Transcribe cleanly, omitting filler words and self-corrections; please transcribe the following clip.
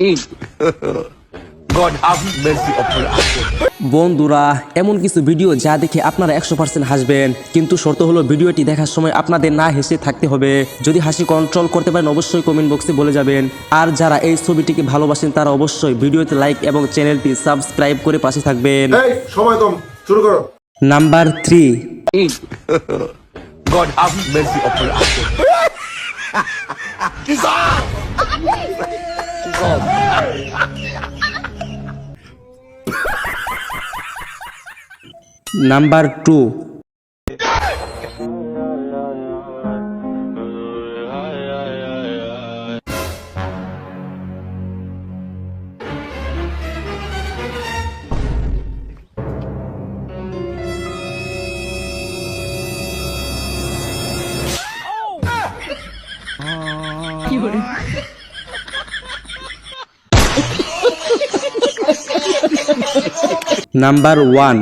God have mercy upon us. বন্ধুরা, এমন কিছু ভিডিও যা দেখে আপনারা 100% হাসবেন, কিন্তু শর্ত হলো ভিডিওটি দেখার সময় আপনাদের না হেসে থাকতে হবে। যদি হাসি কন্ট্রোল করতে পারেন অবশ্যই কমেন্ট বক্সে বলে যাবেন। আর যারা এই ছবিটিকে ভালোবাসেন তারা অবশ্যই ভিডিওতে লাইক এবং চ্যানেলটি সাবস্ক্রাইব করে পাশে থাকবেন। সময় কম, শুরু করো। Number 3, God have mercy upon us. Number 2, number 1,